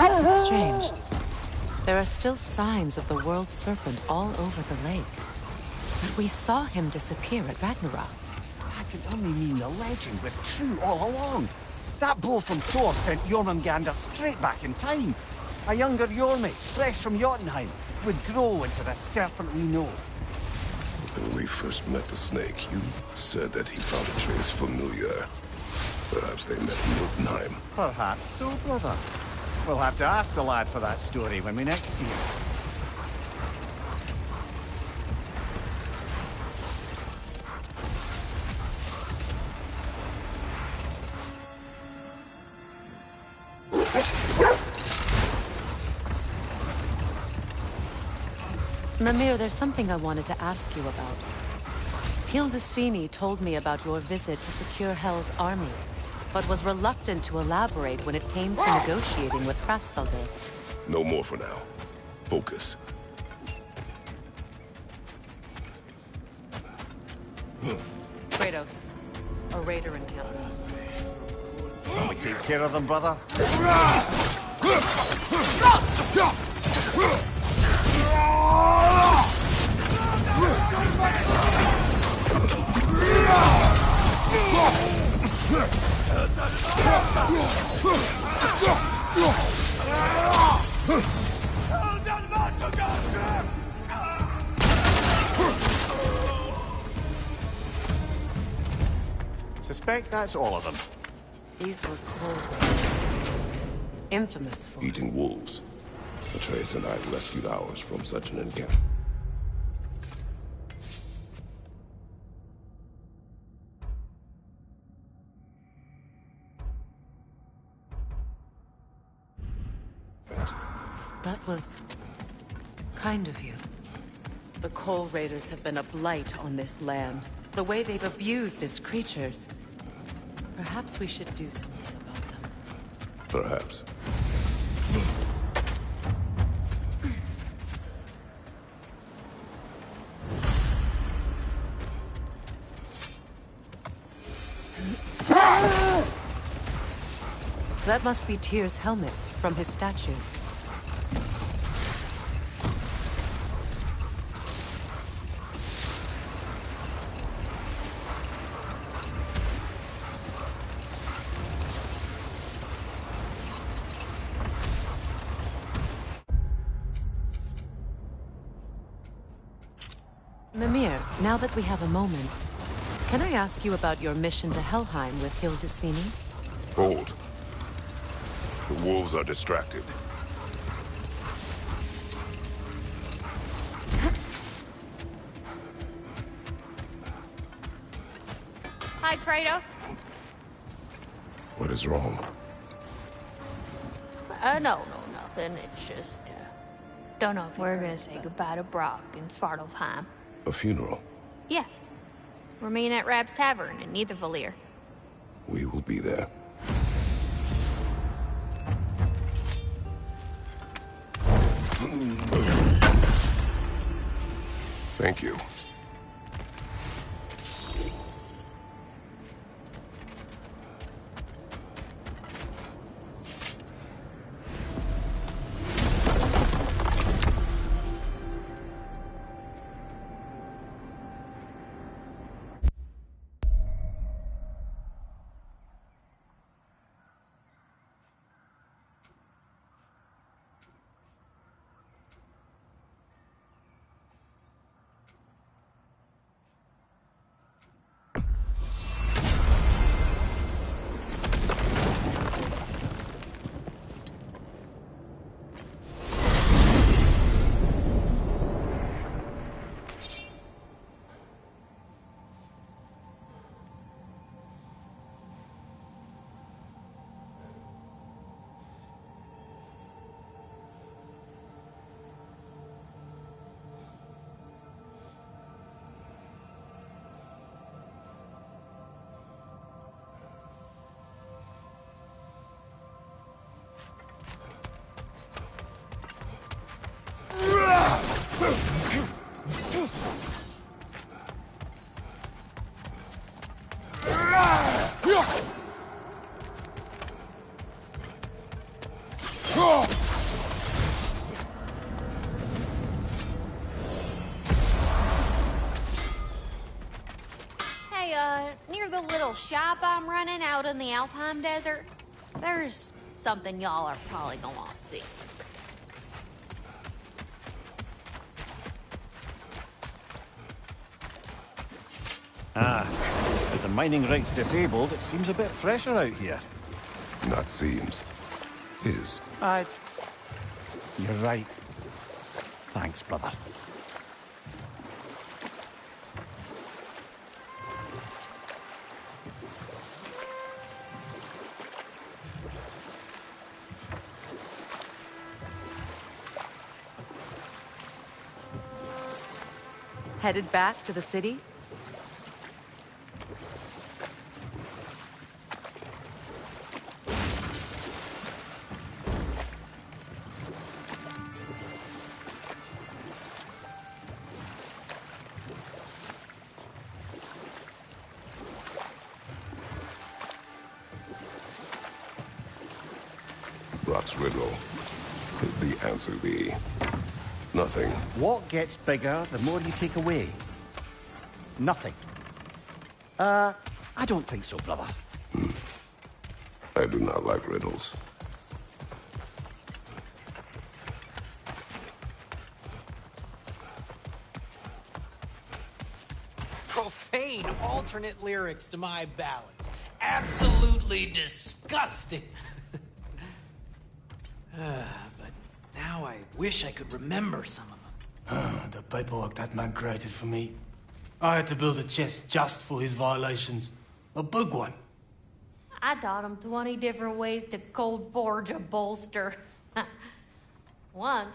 It's strange. There are still signs of the world serpent all over the lake. But we saw him disappear at Ragnarök. That can only mean the legend was true all along. That blow from Thor sent Jormungandr straight back in time. A younger Jormi, fresh from Jotunheim, would grow into the serpent we know. When we first met the snake, you said that he found a trace familiar. Perhaps they met in Jotunheim. Perhaps so, brother. We'll have to ask the lad for that story when we next see him. Mimir, there's something I wanted to ask you about. Hildisvini told me about your visit to secure Hel's army, but was reluctant to elaborate when it came to negotiating with Krasfelder. No more for now. Focus. Kratos, a raider encounter. Shall we take care of them, brother? Suspect that's all of them. These were cold raiders. Infamous for Eating wolves. Atreus and I rescued ours from such an encounter. That was kind of you. The Coal Raiders have been a blight on this land. The way they've abused its creatures. Perhaps we should do something about them. Perhaps. That must be Tyr's helmet from his statue. Mimir, now that we have a moment, can I ask you about your mission to Helheim with Hildisvini? Hold. The wolves are distracted. Hi, Kratos. What is wrong? No, nothing. It's just, don't know if we're gonna say goodbye to Brock in Svartalfheim. A funeral. Yeah. We're meeting at Rab's Tavern in Niedervalir. We will be there. Thank you. I'm running out in the Alfheim Desert, there's something y'all are probably gonna want to see. With the mining rights disabled, it seems a bit fresher out here. Not seems. Is. You're right. Thanks, brother. Headed back to the city? Rock's riddle. Could the answer be nothing? What gets bigger the more you take away? Nothing. I don't think so, brother. I do not like riddles. Profane alternate lyrics to my ballads. Absolutely disgusting. But now I wish I could remember some of them. The paperwork that man created for me. I had to build a chest just for his violations. A big one. I taught him 20 different ways to cold forge a bolster. Once,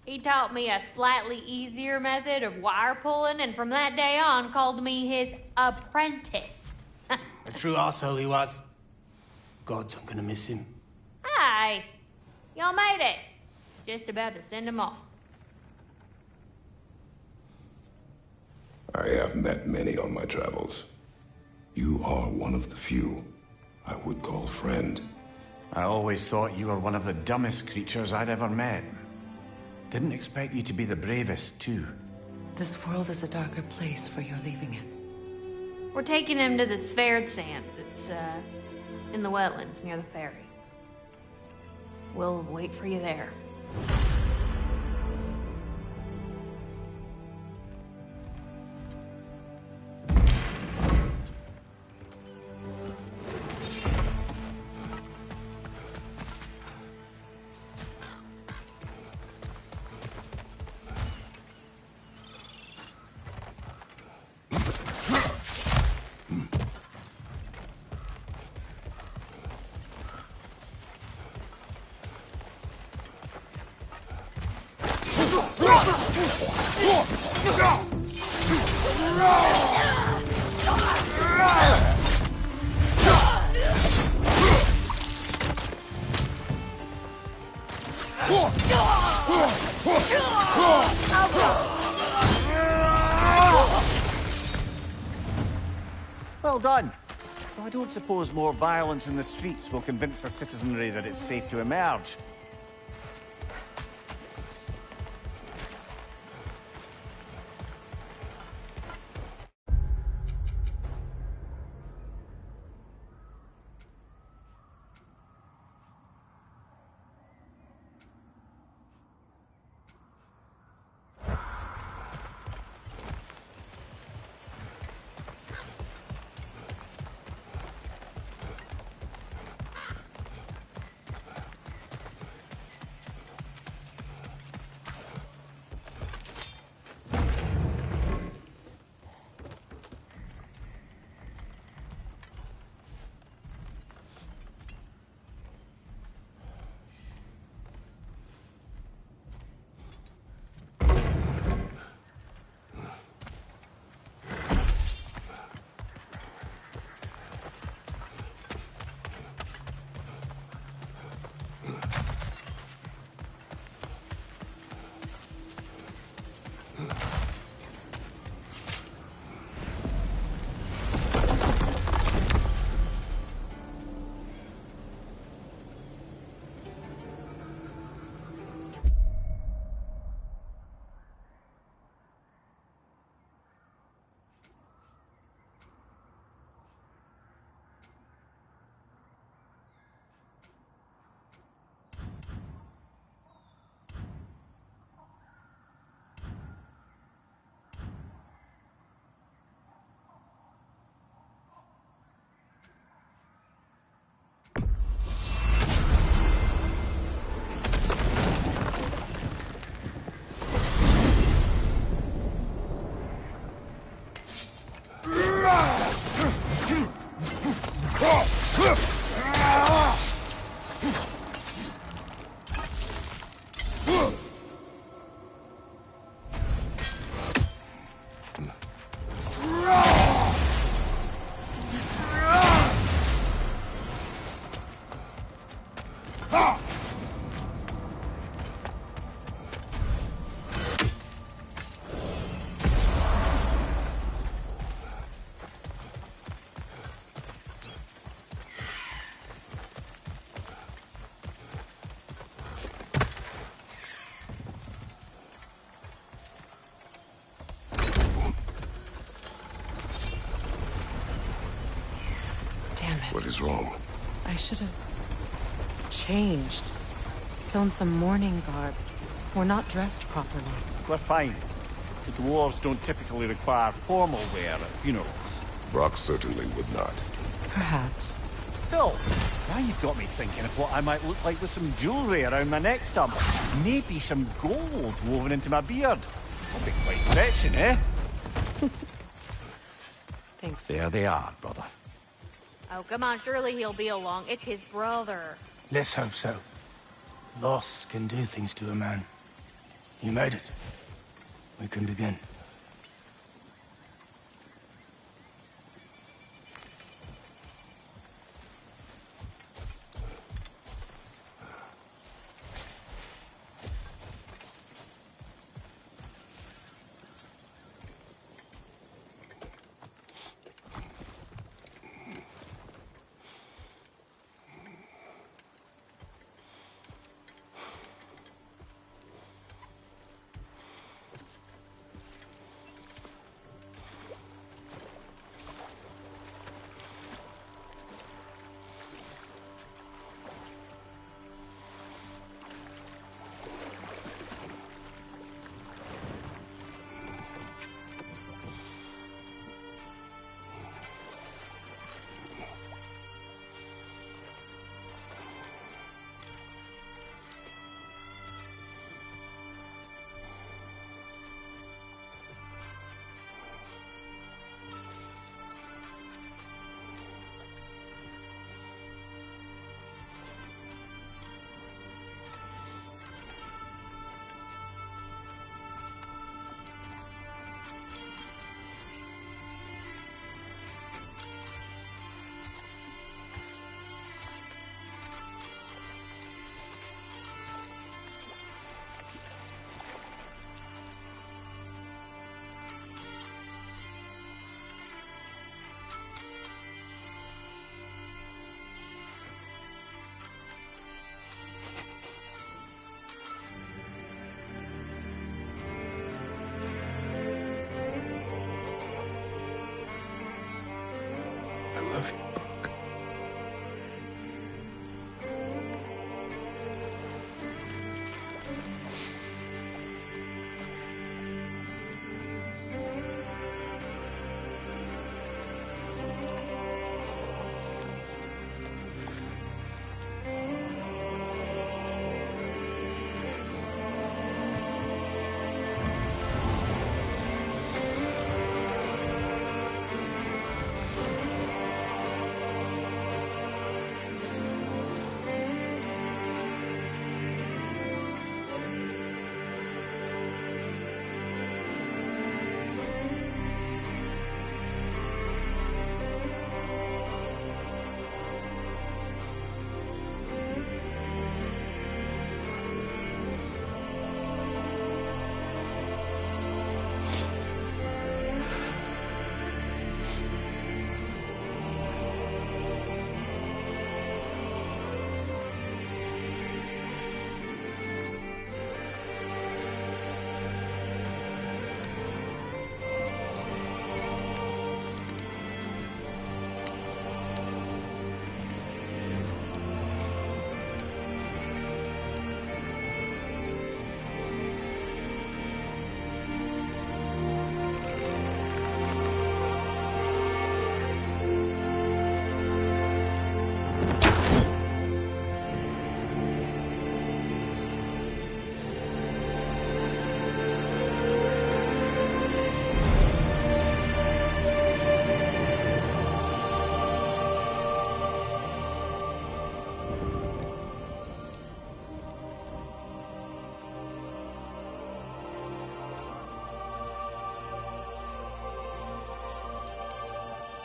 he taught me a slightly easier method of wire pulling, and from that day on called me his apprentice. A true arsehole he was. Gods, I'm gonna miss him. Hi! Y'all made it. Just about to send him off. I have met many on my travels. You are one of the few I would call friend. I always thought you were one of the dumbest creatures I'd ever met. Didn't expect you to be the bravest, too. This world is a darker place for your leaving it. We're taking him to the Sverd Sands. It's, in the wetlands near the ferry. We'll wait for you there. Well done. I don't suppose more violence in the streets will convince the citizenry that it's safe to emerge. wrong? I should have changed. Sewn some mourning garb. We're not dressed properly. We're fine. The dwarves don't typically require formal wear at funerals. Brock certainly would not. Perhaps. Still, now you've got me thinking of what I might look like with some jewellery around my neck stump. Maybe some gold woven into my beard. That'll be quite fetching, eh? Thanks. There they are, brother. Oh, come on, surely he'll be along. It's his brother. Let's hope so. Loss can do things to a man. You made it. We can begin. I love you, Brock.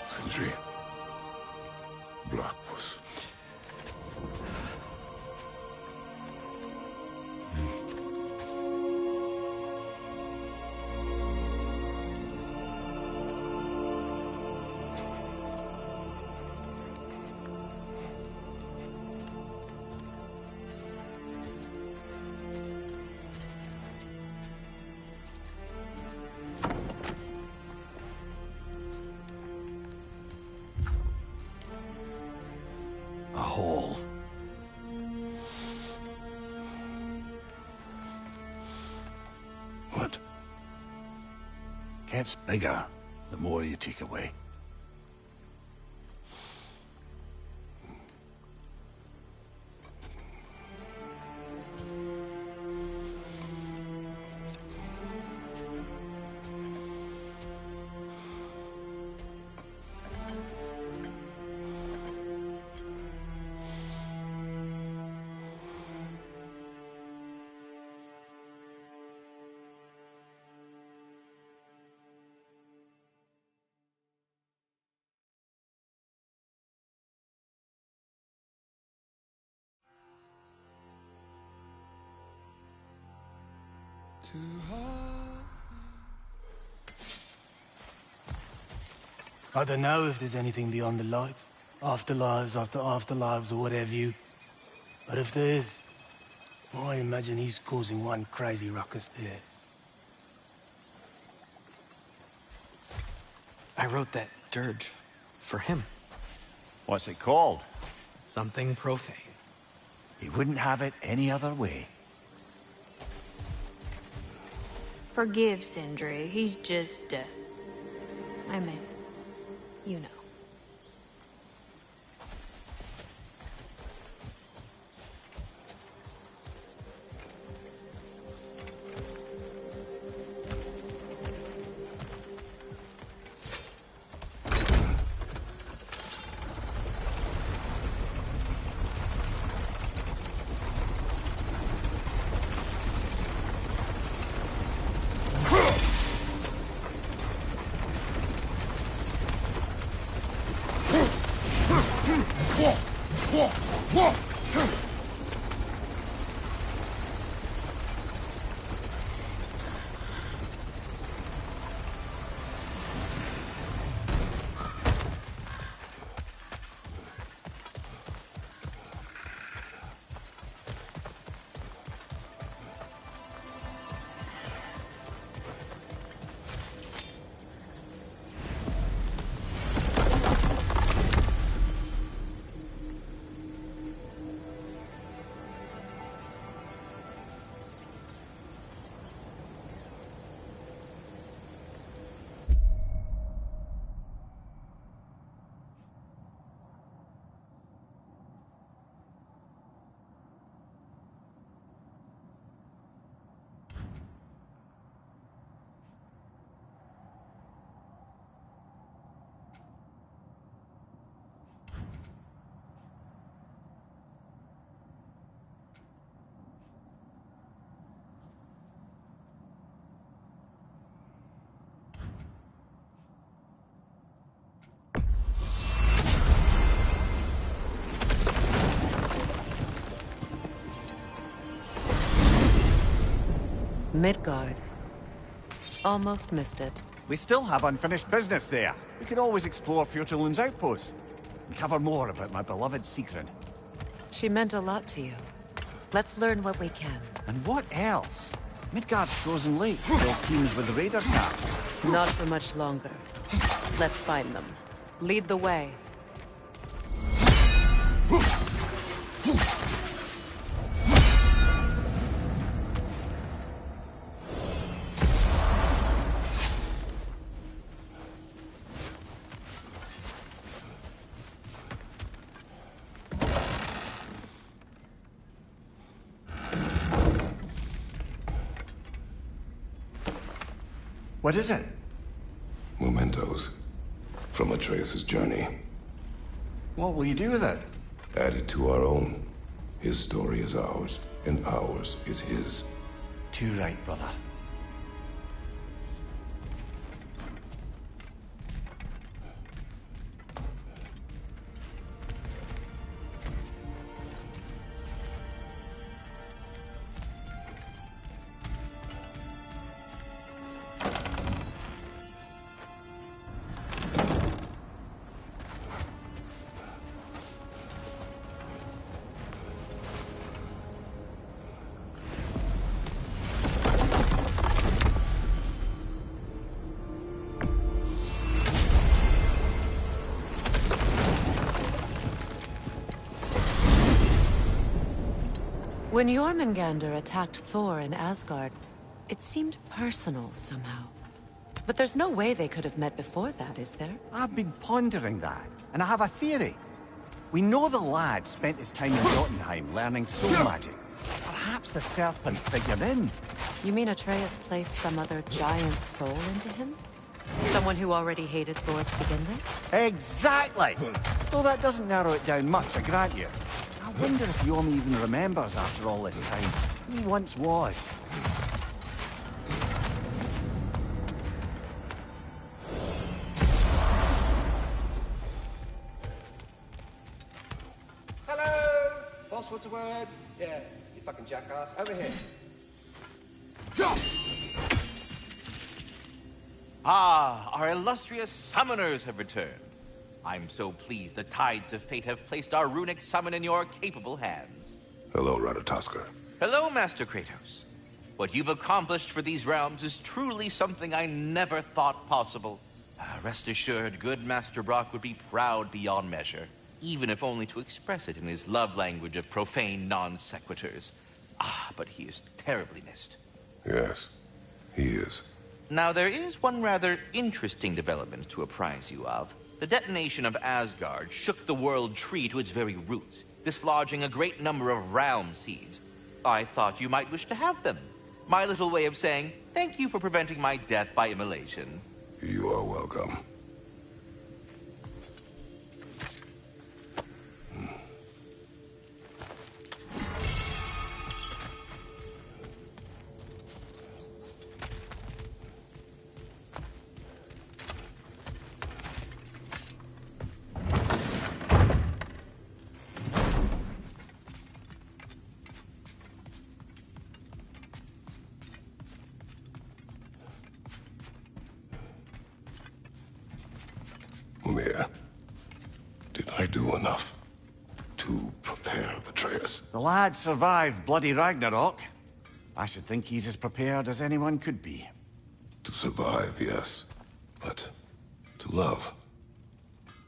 Sindri. Brock was... gets bigger the more you take away. I don't know if there's anything beyond the light. Afterlives after afterlives or whatever you... But if there is, I imagine he's causing one crazy ruckus there. I wrote that dirge for him. What's it called? Something profane. He wouldn't have it any other way. Forgive Sindri. He's just, I mean, you know. Midgard. Almost missed it. We still have unfinished business there. We could always explore Fjortulund's outpost and cover more about my beloved Sigrun. She meant a lot to you. Let's learn what we can. And what else? Midgard's frozen lake still teems with raider cats. Not for much longer. Let's find them. Lead the way. What is it? Mementos from Atreus' journey. What will you do with it? Add it to our own. His story is ours, and ours is his. Too right, brother. When Jormungandr attacked Thor in Asgard, it seemed personal somehow. But there's no way they could have met before that, is there? I've been pondering that, and I have a theory. We know the lad spent his time in Jotunheim learning soul magic. Perhaps the serpent figured in. You mean Atreus placed some other giant soul into him? Someone who already hated Thor to begin with? Exactly! Though that doesn't narrow it down much, I grant you. I wonder if Yomi even remembers after all this time who he once was. Hello! Boss, what's the word? Yeah, you fucking jackass. Over here. Ah, our illustrious summoners have returned. I'm so pleased the tides of fate have placed our runic summon in your capable hands. Hello, Ratatoskr. Hello, Master Kratos. What you've accomplished for these realms is truly something I never thought possible. Rest assured, good Master Brock would be proud beyond measure, even if only to express it in his love language of profane non-sequiturs. Ah, but he is terribly missed. Yes, he is. Now, there is one rather interesting development to apprise you of. The detonation of Asgard shook the world tree to its very roots, dislodging a great number of realm seeds. I thought you might wish to have them. My little way of saying, thank you for preventing my death by immolation. You are welcome. Mimir, did I do enough to prepare Atreus? The lad survived bloody Ragnarok. I should think he's as prepared as anyone could be. To survive, yes. But to love,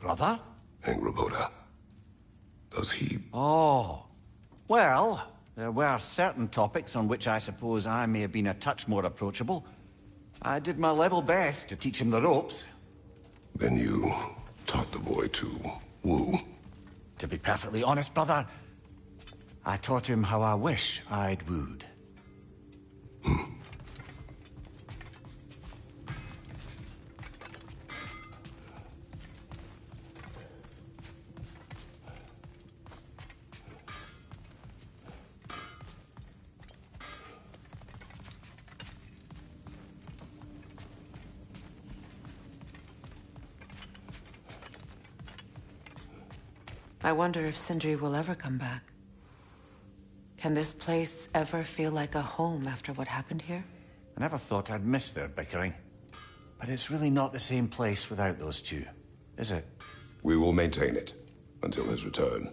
Brother? Angrboda, does he... Oh. Well, there were certain topics on which I suppose I may have been a touch more approachable. I did my level best to teach him the ropes. Then you taught the boy to woo? To be perfectly honest, brother, I taught him how I wish I'd wooed. I wonder if Sindri will ever come back. Can this place ever feel like a home after what happened here? I never thought I'd miss their bickering. But it's really not the same place without those two, is it? We will maintain it until his return.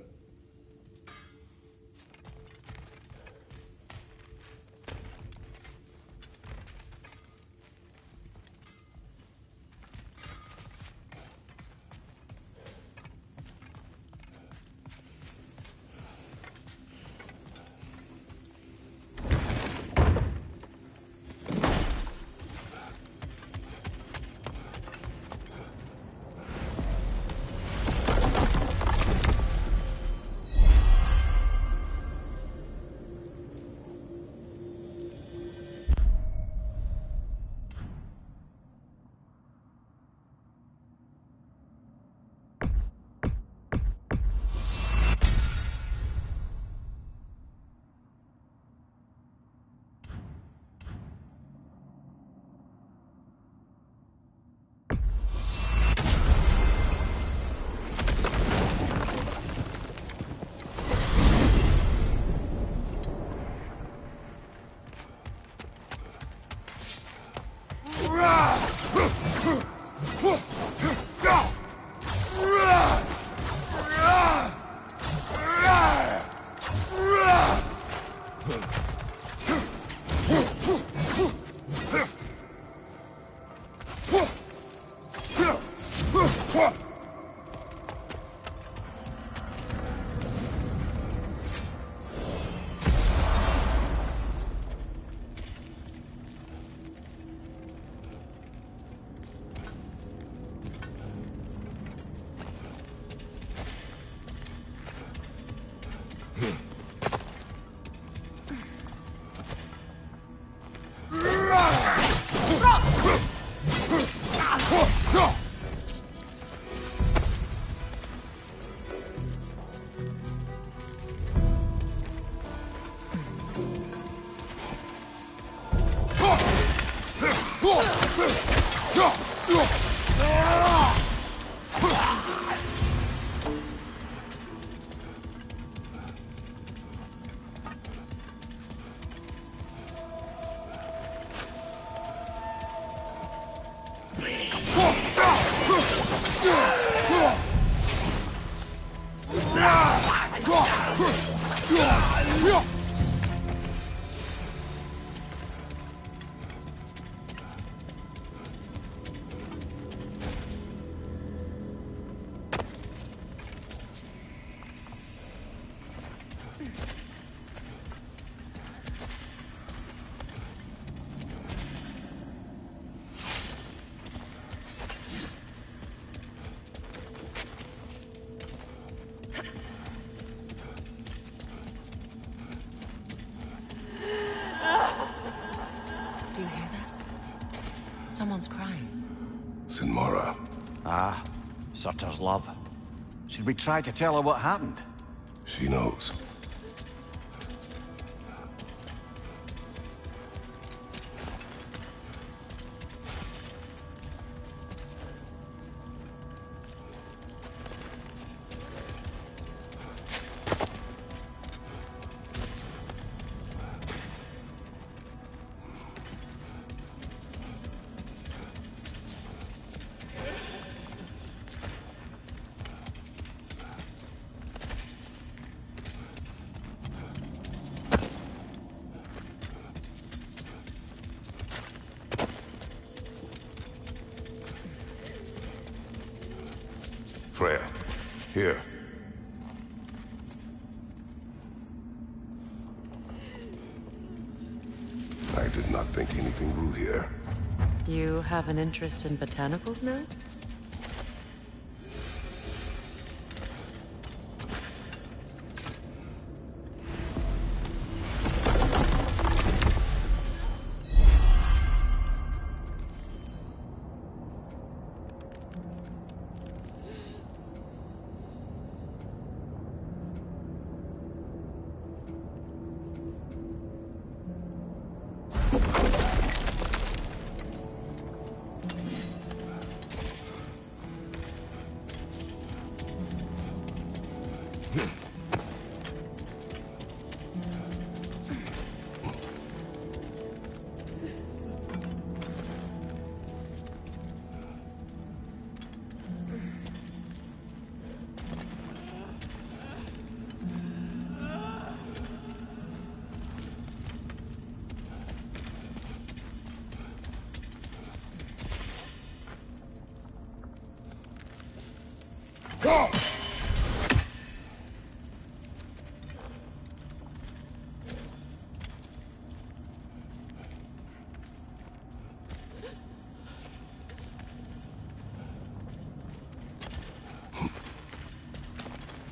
Do you hear that? Someone's crying. Sinmara. Ah, Surtur's love. Should we try to tell her what happened? She knows. Freya, here. I did not think anything grew here. You have an interest in botanicals now?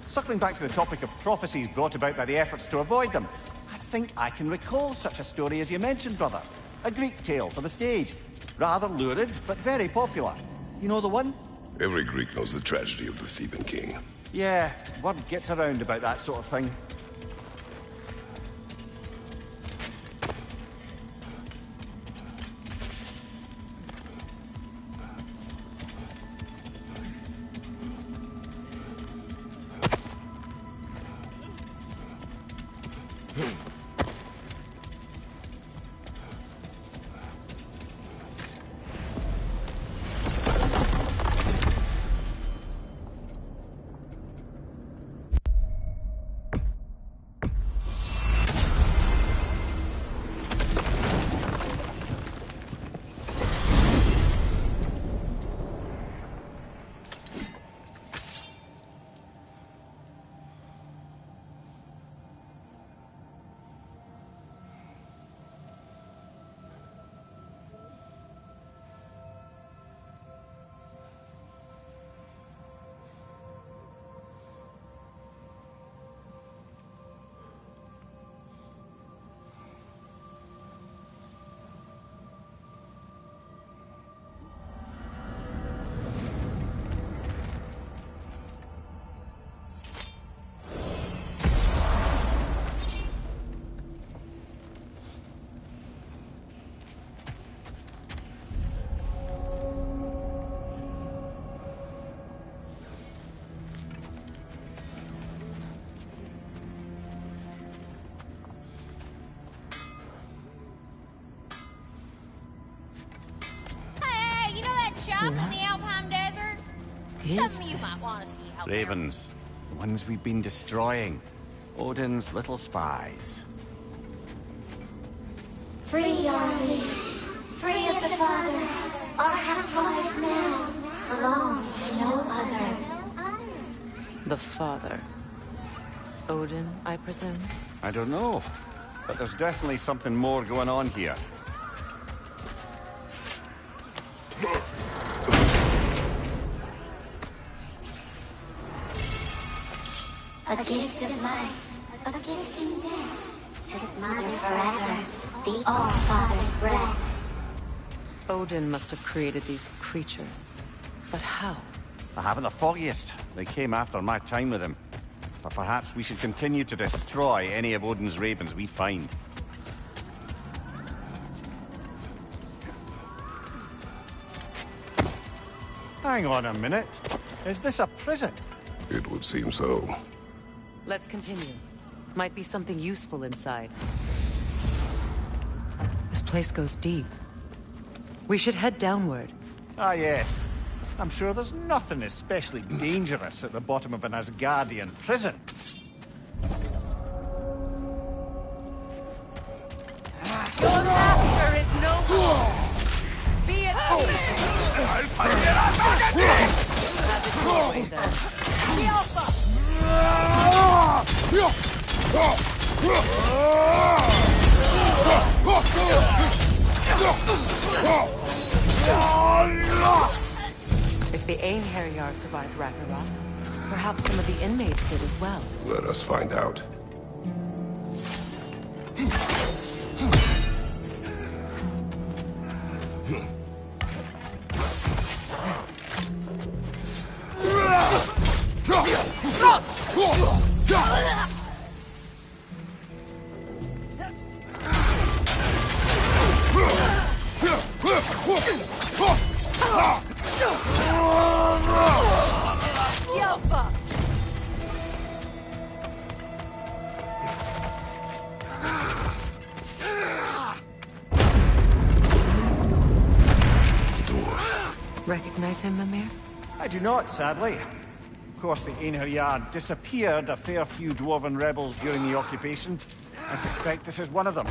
Circling back to the topic of prophecies brought about by the efforts to avoid them, I think I can recall such a story as you mentioned, brother. A Greek tale for the stage. Rather lurid, but very popular. You know the one? Every Greek knows the tragedy of the Theban king. Yeah, word gets around about that sort of thing. is Something you might this? want to see out there. Ravens. The ones we've been destroying. Odin's little spies. Free are we, free of the Father. Our half-lives now belong to no other. The father. Odin, I presume? I don't know, but there's definitely something more going on here. A gift of life, a gift in death. To the mother forever, the All-Father's breath. Odin must have created these creatures. But how? I haven't the foggiest. They came after my time with him. But perhaps we should continue to destroy any of Odin's ravens we find. Hang on a minute. Is this a prison? It would seem so. Let's continue. Might be something useful inside. This place goes deep. We should head downward. Ah, yes. I'm sure there's nothing especially dangerous at the bottom of an Asgardian prison. Your master is noble. Be it If the Einherjar survived Ragnarok, perhaps some of the inmates did as well. Let us find out. Recognize him, Mimir? I do not, sadly. Of course, the Einherjar disappeared a fair few dwarven rebels during the occupation. I suspect this is one of them.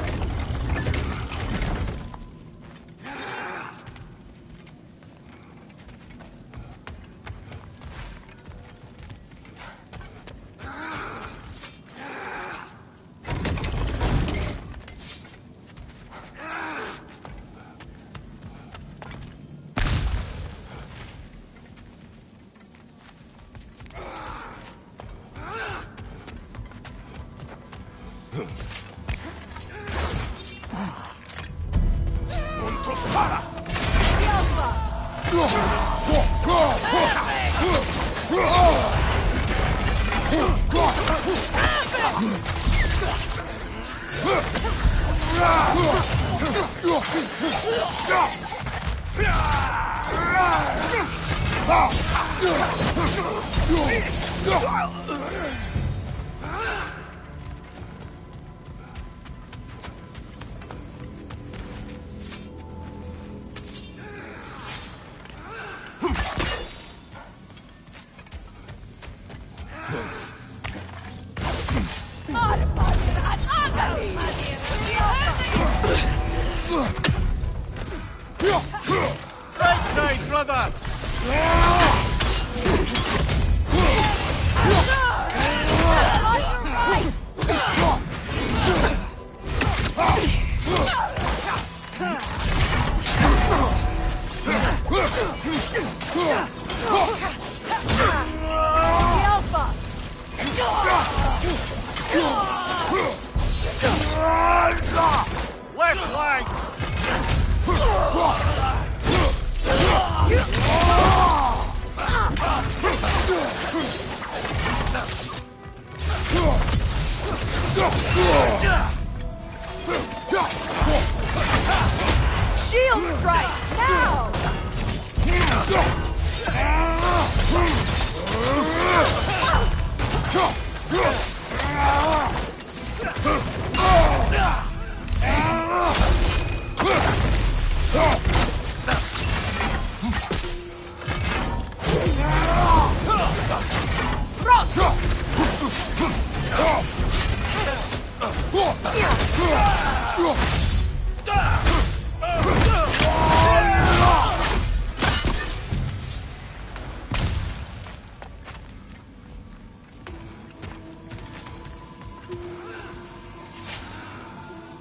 shield strike now.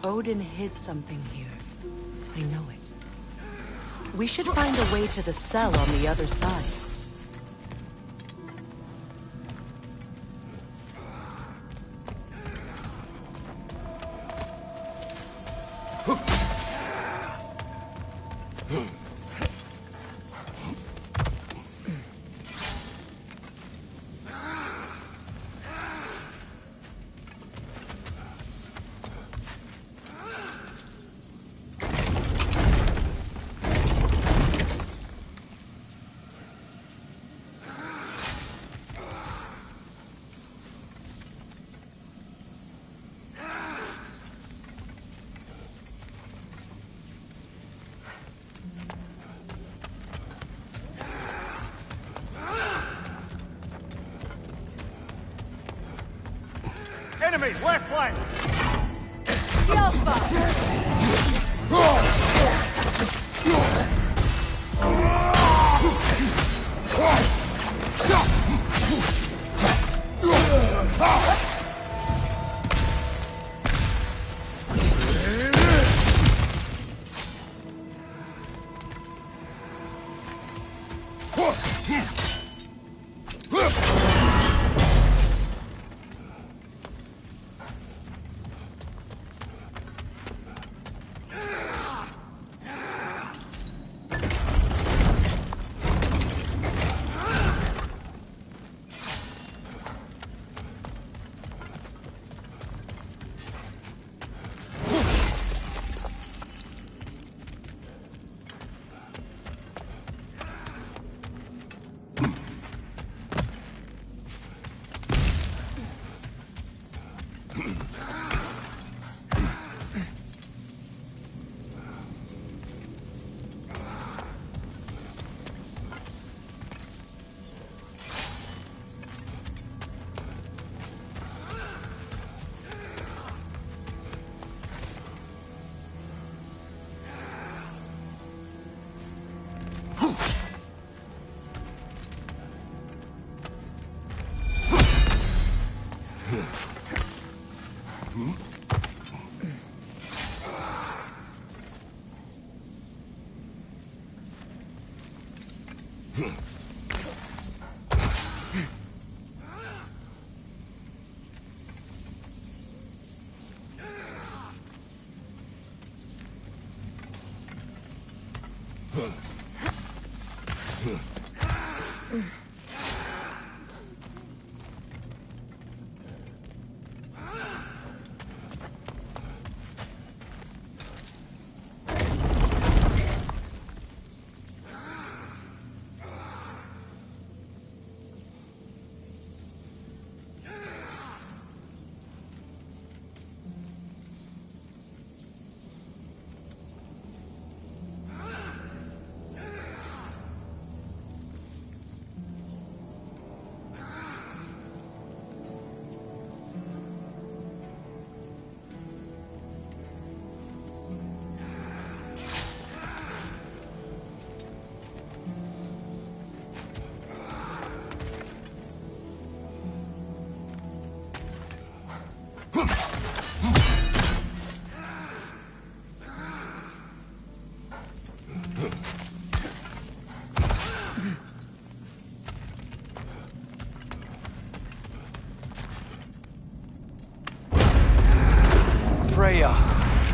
Odin hid something here. I know it. We should find a way to the cell on the other side. Enemy, left flank!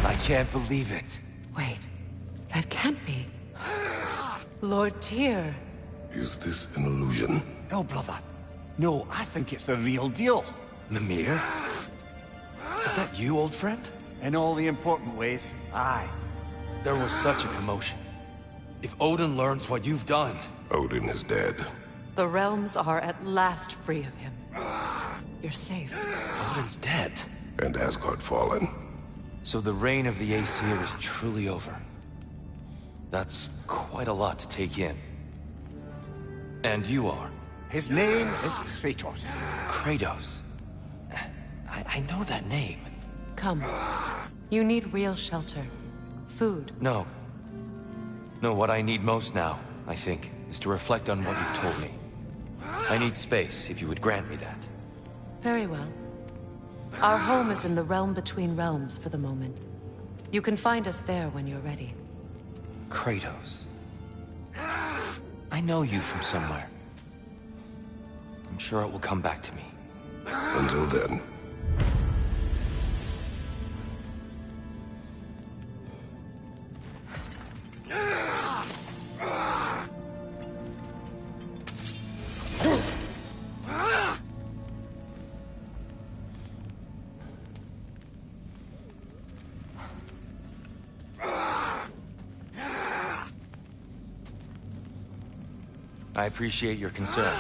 I can't believe it. Wait, that can't be. Lord Tyr. Is this an illusion? No, brother. No, I think it's the real deal. Mimir? Is that you, old friend? In all the important ways, aye. There was such a commotion. If Odin learns what you've done... Odin is dead. The realms are at last free of him. You're safe. Odin's dead. And Asgard fallen. So the reign of the Aesir is truly over. That's quite a lot to take in. And you are? His name is Kratos. Kratos? I know that name. Come. You need real shelter. Food. No. No, what I need most now, I think, is to reflect on what you've told me. I need space, if you would grant me that. Very well. Our home is in the realm between realms for the moment. You can find us there when you're ready. Kratos. I know you from somewhere. I'm sure it will come back to me. Until then. I appreciate your concern,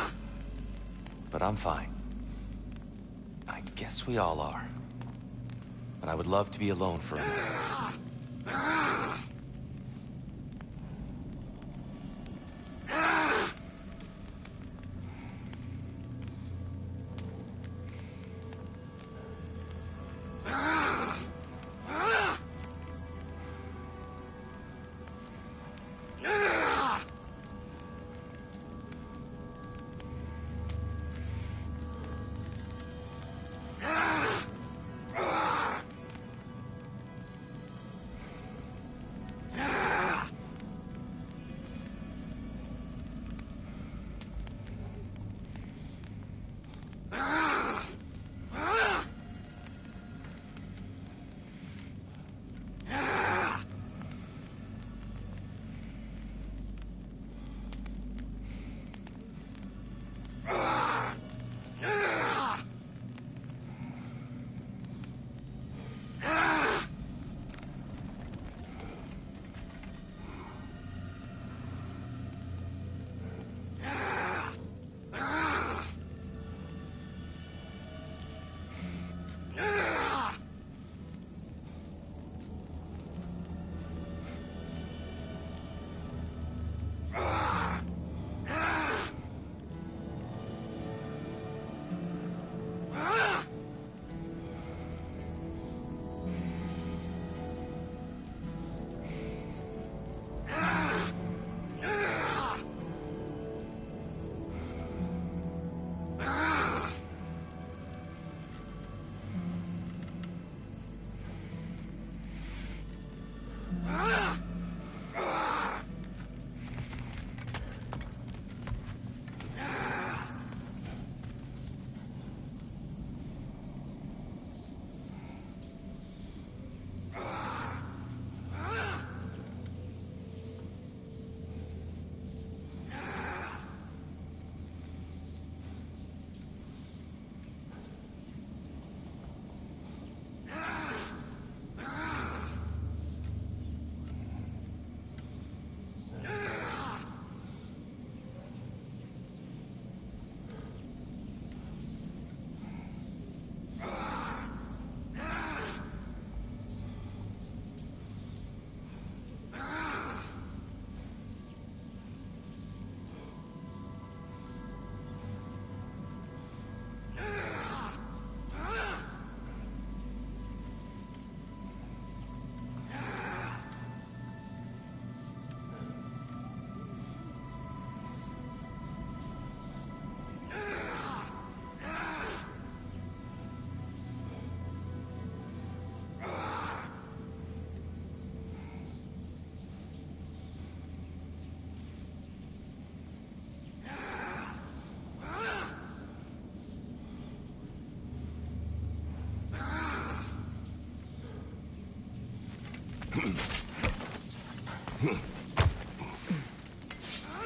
but I'm fine. I guess we all are. But I would love to be alone for a moment.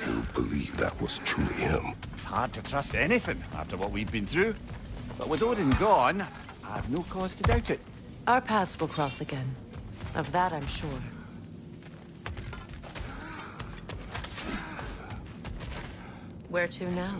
You believe that was truly him? It's hard to trust anything after what we've been through. But with Odin gone, I've no cause to doubt it. Our paths will cross again. Of that I'm sure. Where to now?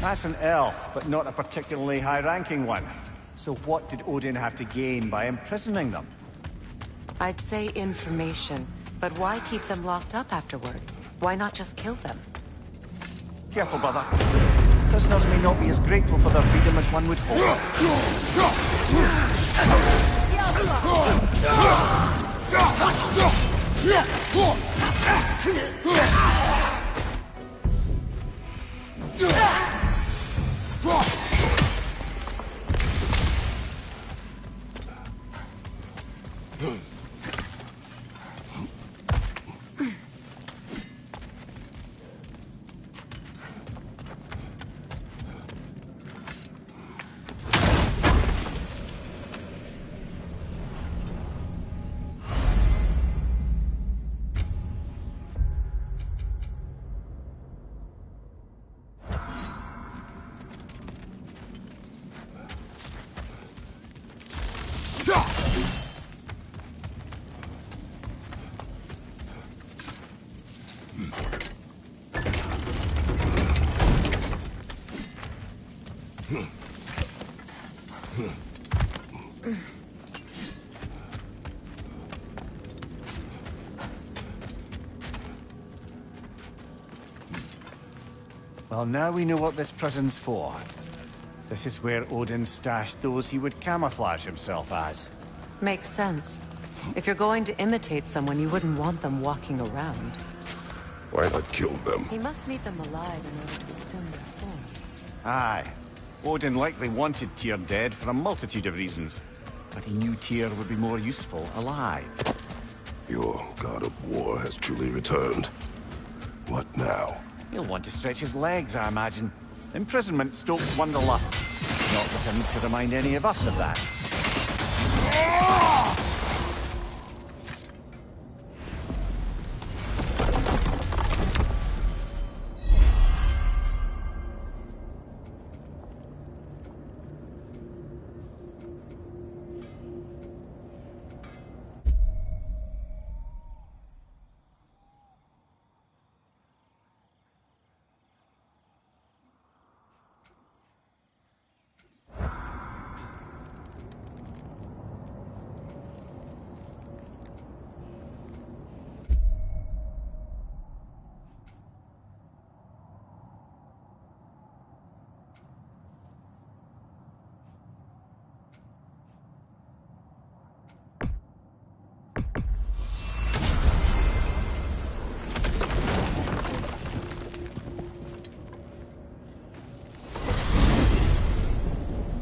That's an elf, but not a particularly high-ranking one. So what did Odin have to gain by imprisoning them? I'd say information, but why keep them locked up afterward? Why not just kill them? Careful, brother. These prisoners may not be as grateful for their freedom as one would hope. Well, now we know what this prison's for. This is where Odin stashed those he would camouflage himself as. Makes sense. If you're going to imitate someone, you wouldn't want them walking around. Why not kill them? He must need them alive in order to assume their form. Aye. Odin likely wanted Tyr dead for a multitude of reasons. But he knew Tyr would be more useful alive. Your god of war has truly returned. What now? He'll want to stretch his legs, I imagine. Imprisonment stokes wanderlust. Not that I need to remind any of us of that.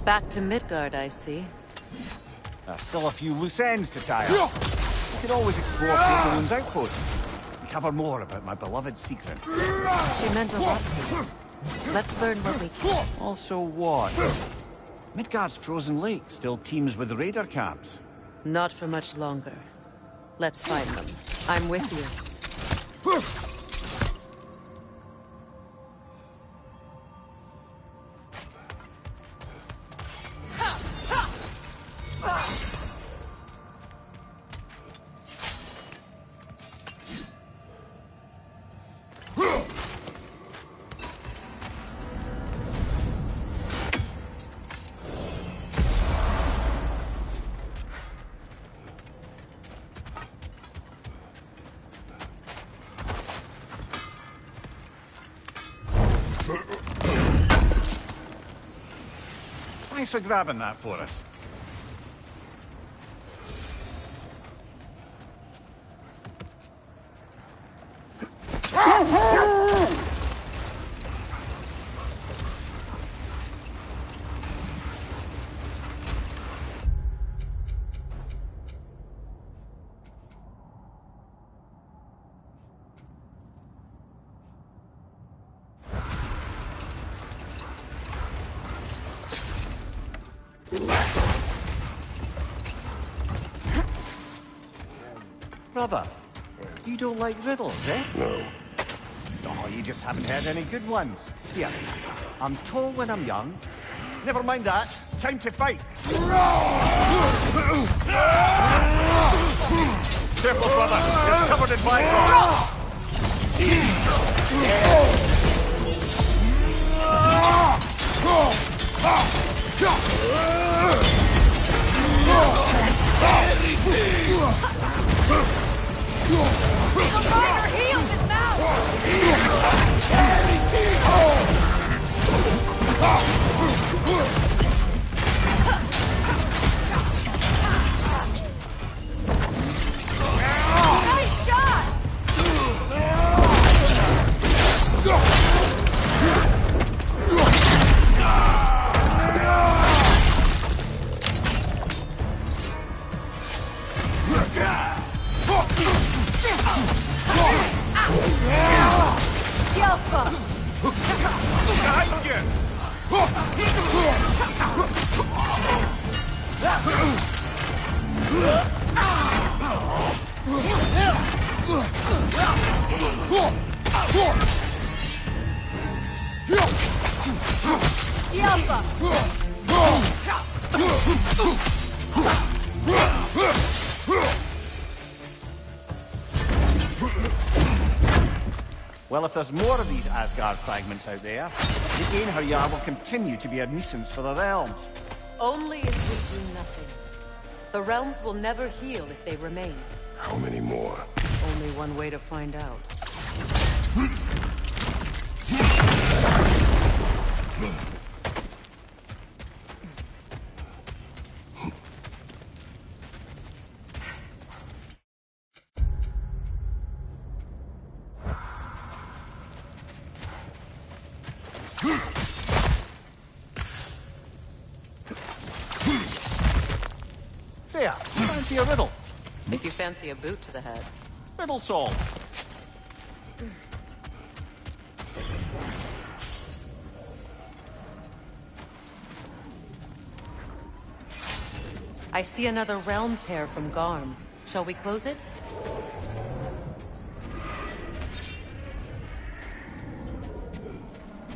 Back to Midgard, I see. Still a few loose ends to tie up. We could always explore Craterwood's outpost. And cover more about my beloved secret. She meant a lot to you. Let's learn what we can. Also what? Midgard's frozen lake still teems with raider camps. Not for much longer. Let's find them. I'm with you. Thanks for grabbing that for us. Brother, you don't like riddles, eh? No. Oh, you just haven't heard any good ones. Here, I'm tall when I'm young. Never mind that. Time to fight! Careful, brother! You're covered in Bifrost! The miner heals it now! Nice shot! Well, if there's more of these Asgard fragments out there, the Einherjar will continue to be a nuisance for the realms. Only if we do nothing. The realms will never heal if they remain. How many more? Only one way to find out. Freya, fancy a riddle? If you fancy a boot to the head. Riddle solved. I see another realm tear from Garm. Shall we close it?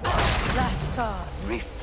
Rasa Rift.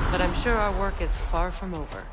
But I'm sure our work is far from over.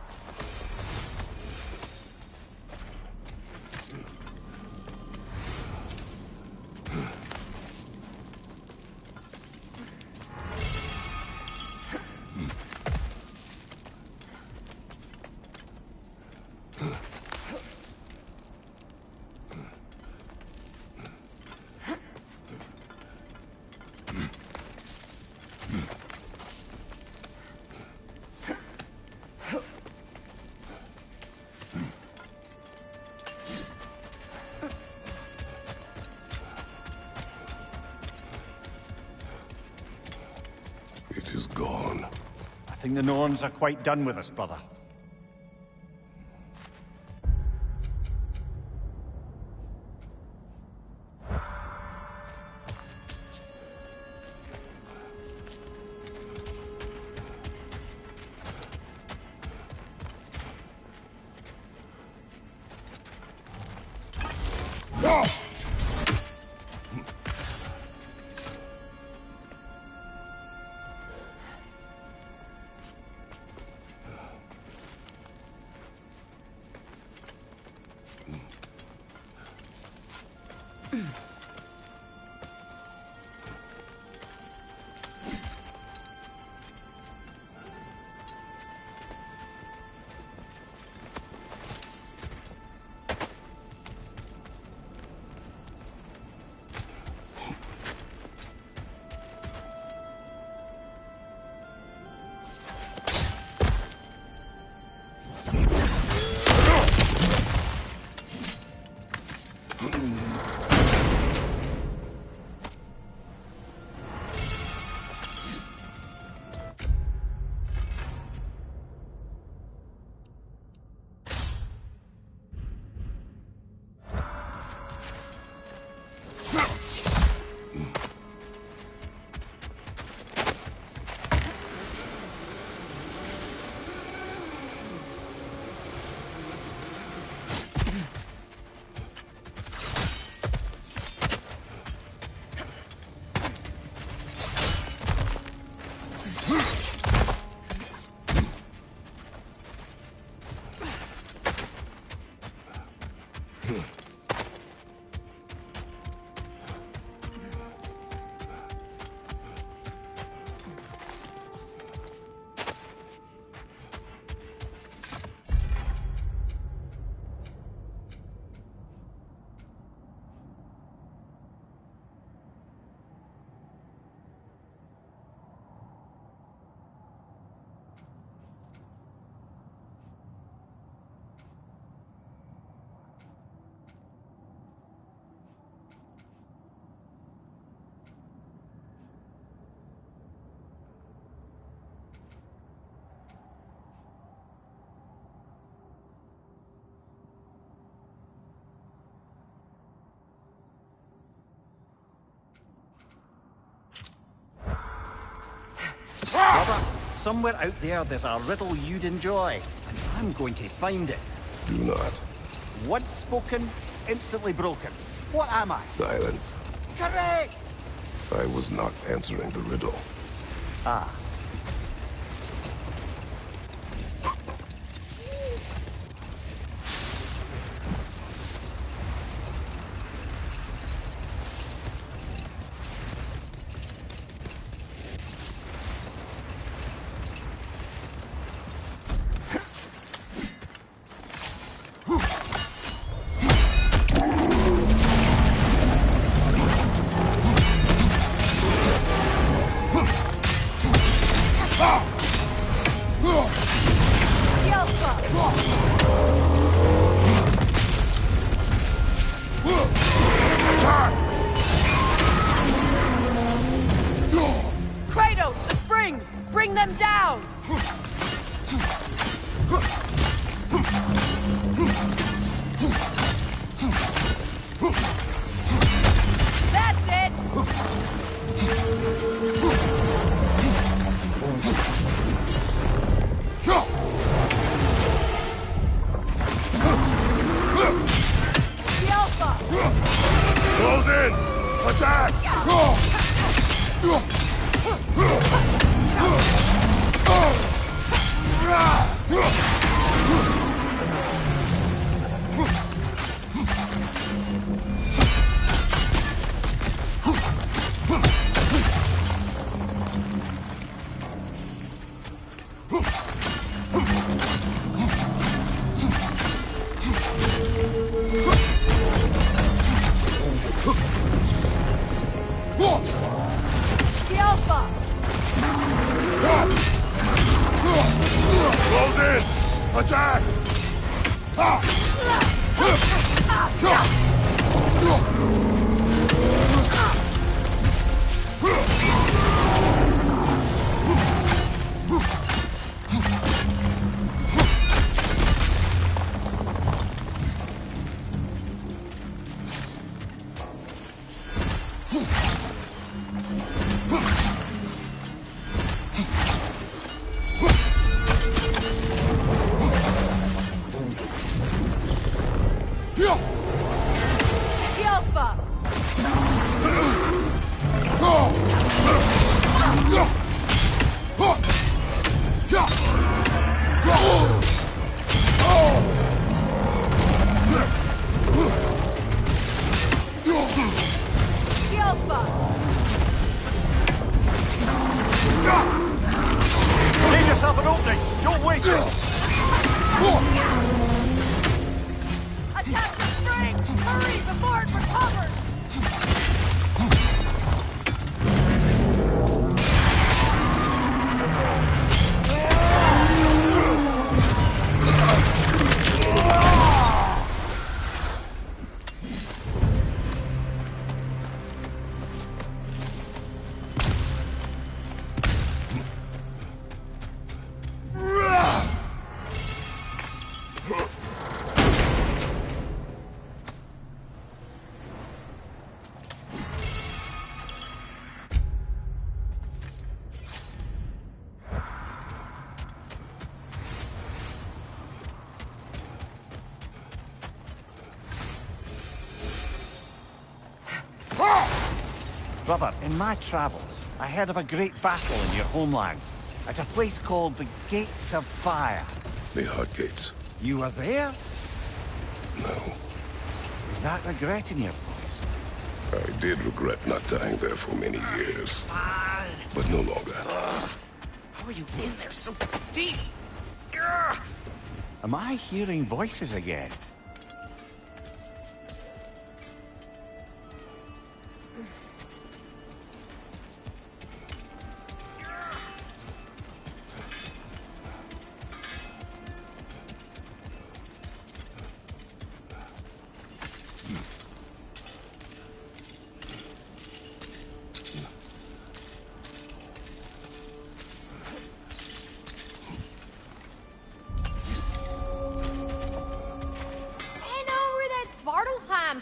It is gone. I think the Norns are quite done with us, brother. somewhere out there's a riddle you'd enjoy. And I'm going to find it. Do not. Once spoken, instantly broken. What am I? Silence. Correct! I was not answering the riddle. Ah. Brother, in my travels, I heard of a great battle in your homeland, at a place called the Gates of Fire. The Hut Gates. You were there? No. Is that regret in your voice? I did regret not dying there for many years. But no longer. How are you in there so deep? Am I hearing voices again?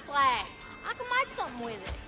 Slag. I can make something with it.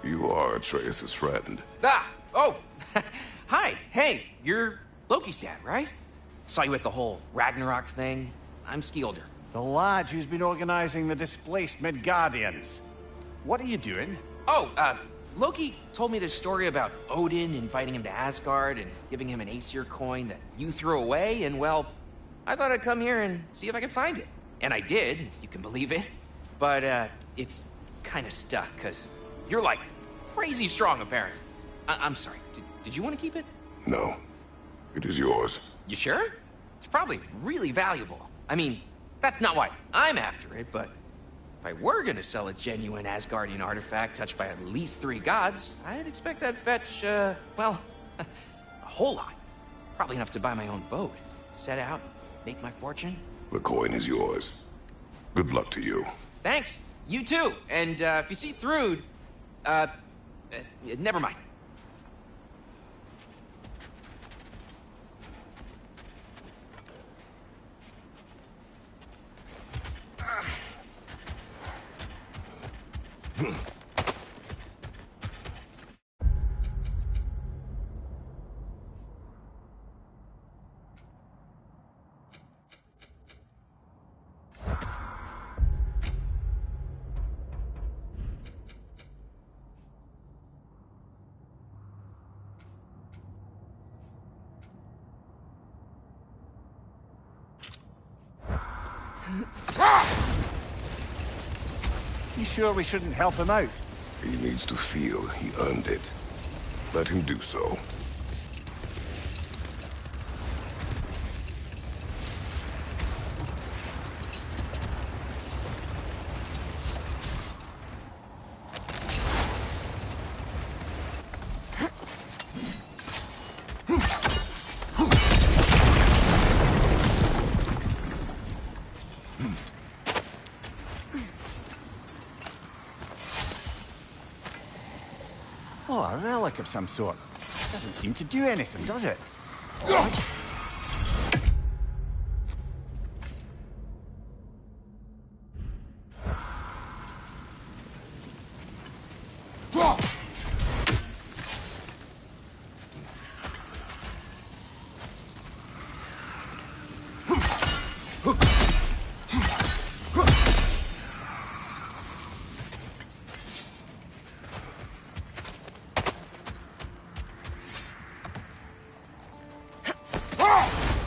You are Atreus' friend. Ah! Oh! Hi! Hey, you're Loki's dad, right? Saw you at the whole Ragnarok thing. I'm Skilder. The lad who's been organizing the displaced Midgardians. What are you doing? Oh, Loki told me this story about Odin inviting him to Asgard and giving him an Aesir coin that you threw away, and well, I thought I'd come here and see if I could find it. And I did, if you can believe it. But, it's kind of stuck, because you're, like, crazy strong, apparently. I'm sorry, did you want to keep it? No. It is yours. You sure? It's probably really valuable. I mean, that's not why I'm after it, but if I were gonna sell a genuine Asgardian artifact touched by at least 3 gods, I'd expect that'd fetch, well, a whole lot. Probably enough to buy my own boat, set out, make my fortune. The coin is yours. Good luck to you. Thanks. You too. And, if you see Thrud, never mind. You sure we shouldn't help him out? He needs to feel he earned it. Let him do so. Oh, a relic of some sort. Doesn't seem to do anything, does it?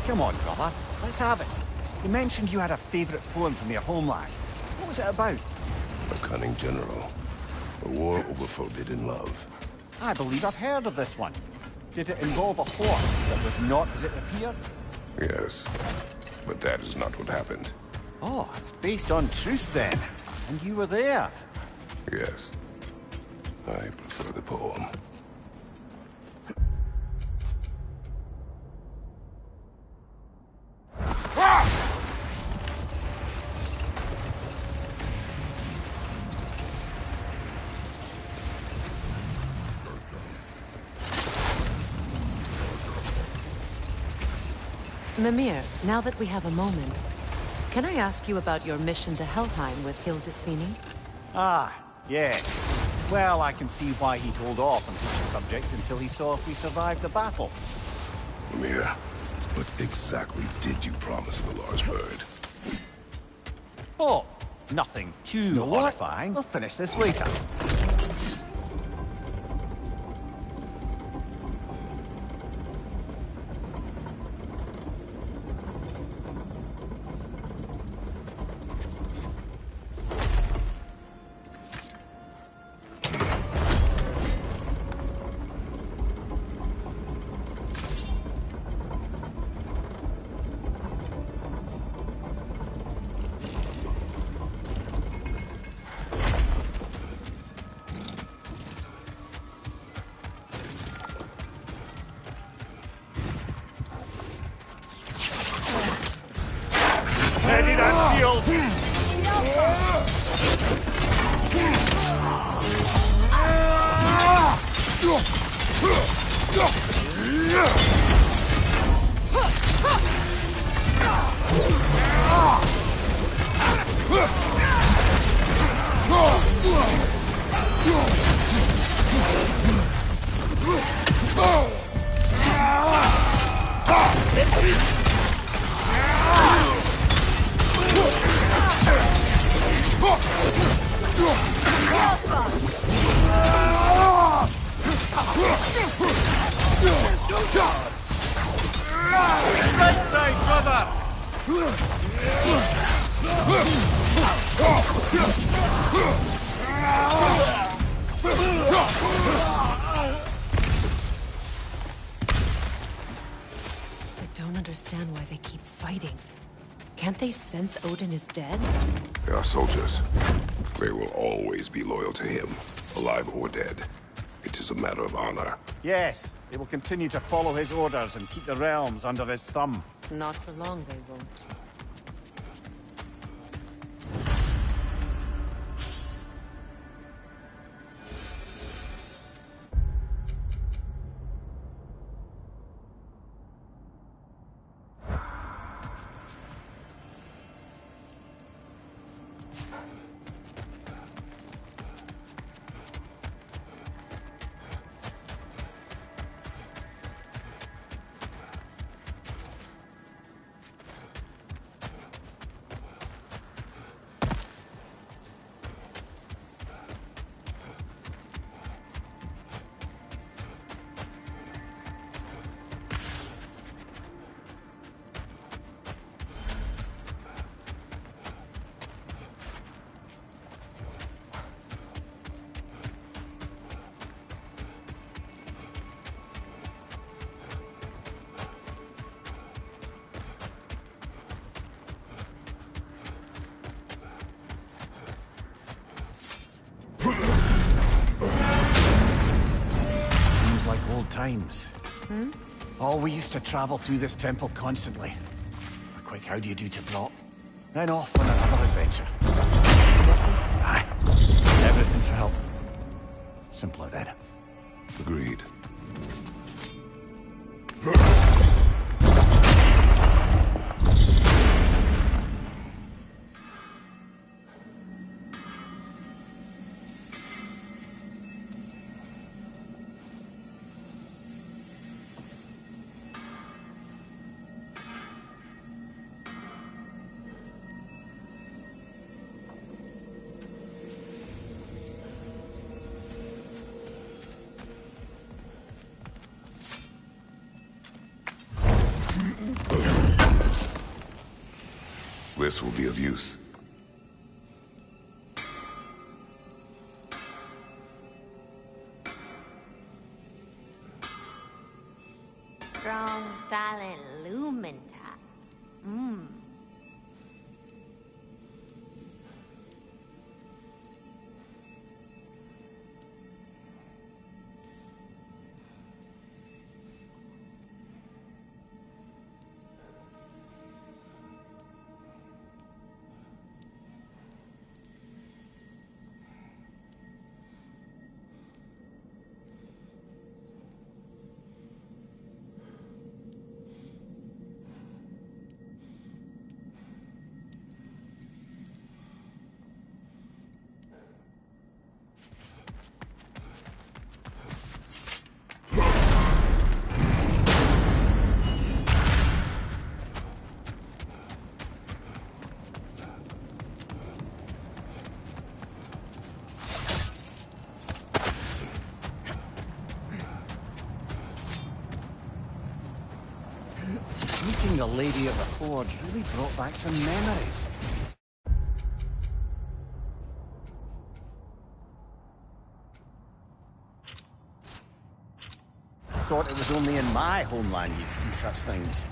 Come on, brother. Let's have it. You mentioned you had a favorite poem from your homeland. What was it about? A cunning general. A war over forbidden love. I believe I've heard of this one. Did it involve a horse that was not as it appeared? Yes. But that is not what happened. Oh, it's based on truth then. And you were there. Yes. I prefer the poem. Mimir, now that we have a moment, can I ask you about your mission to Helheim with Hildisvini? Ah, yeah. Well, I can see why he'd hold off on such a subject until he saw if we survived the battle. Mimir, what exactly did you promise the large bird? Oh, nothing too horrifying. We'll finish this later. Ready that shield! I don't understand why they keep fighting. Can't they sense Odin is dead? They are soldiers. They will always be loyal to him, alive or dead. It is a matter of honor. Yes, they will continue to follow his orders and keep the realms under his thumb. Not for long, they won't. Times. Oh, we used to travel through this temple constantly. Quick, how do you do to drop? Then off on another adventure. Aye. Everything for help. Simpler then. Agreed. This will be of use. Strong, silent lumen type. Meeting the lady at the forge really brought back some memories. I thought it was only in my homeland you'd see such things.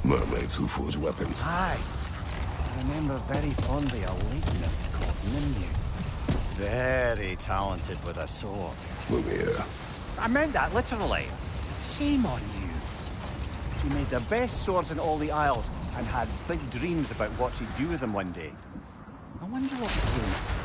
Mermaids who forge weapons. Aye. I remember very fondly a lady nymph called Nimue. Very talented with a sword. Mumia. I meant that literally. Shame on you. She made the best swords in all the Isles and had big dreams about what she'd do with them one day. I wonder what became.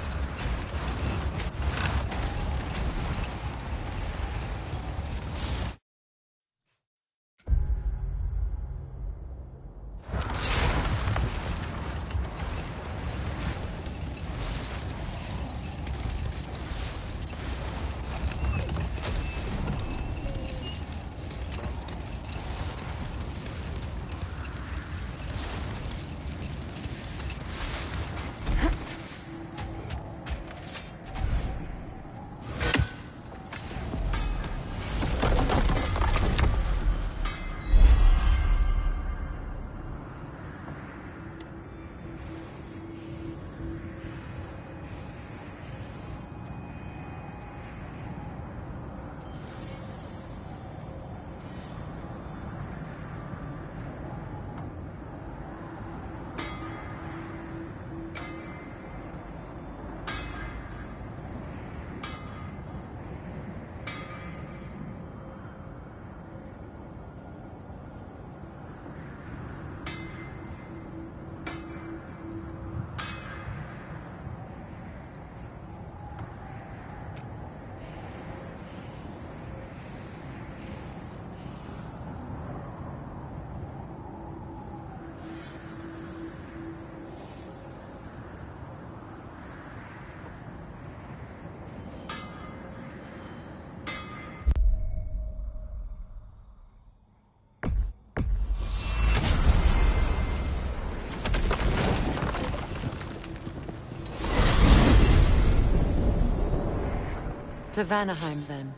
To Vanaheim, then.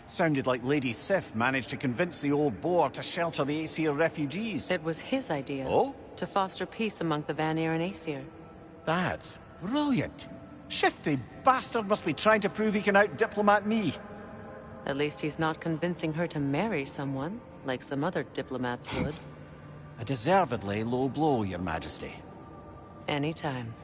Sounded like Lady Sif managed to convince the old boar to shelter the Aesir refugees. It was his idea. Oh? To foster peace among the Vanir and Aesir. That's brilliant. Shifty bastard must be trying to prove he can out-diplomat me. At least he's not convincing her to marry someone, like some other diplomats would. A deservedly low blow, Your Majesty. Anytime.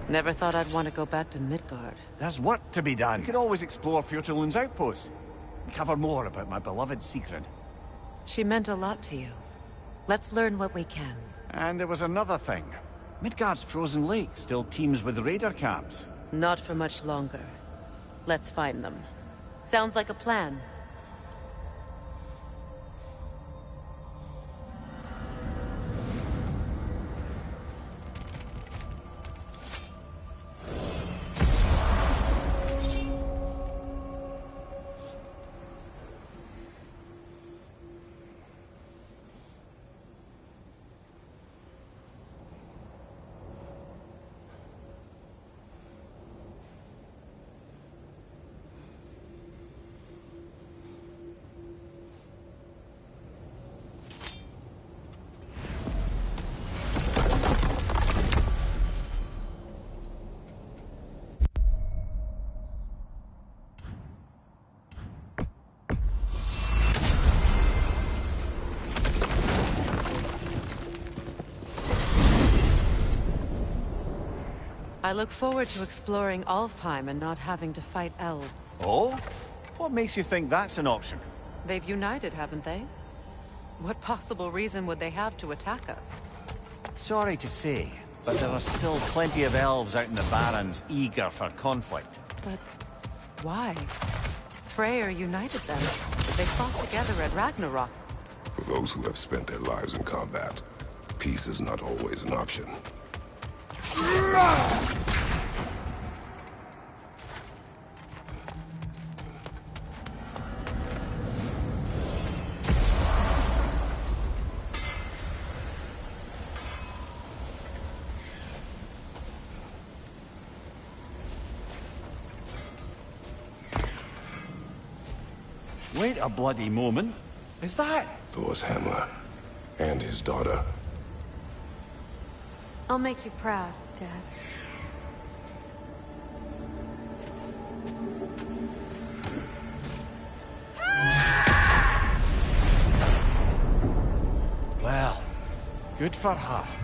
Never thought I'd want to go back to Midgard. There's work to be done. You could always explore Fjortulund's outpost. And cover more about my beloved Sigrun. She meant a lot to you. Let's learn what we can. And there was another thing. Midgard's frozen lake still teems with raider camps. Not for much longer. Let's find them. Sounds like a plan. I look forward to exploring Alfheim and not having to fight elves. Oh? What makes you think that's an option? They've united, haven't they? What possible reason would they have to attack us? Sorry to say, but there are still plenty of elves out in the Barrens eager for conflict. But why? Freyr united them. They fought together at Ragnarok. For those who have spent their lives in combat, peace is not always an option. Wait a bloody moment. Is that Thor's hammer and his daughter? I'll make you proud, Dad. Well, good for her.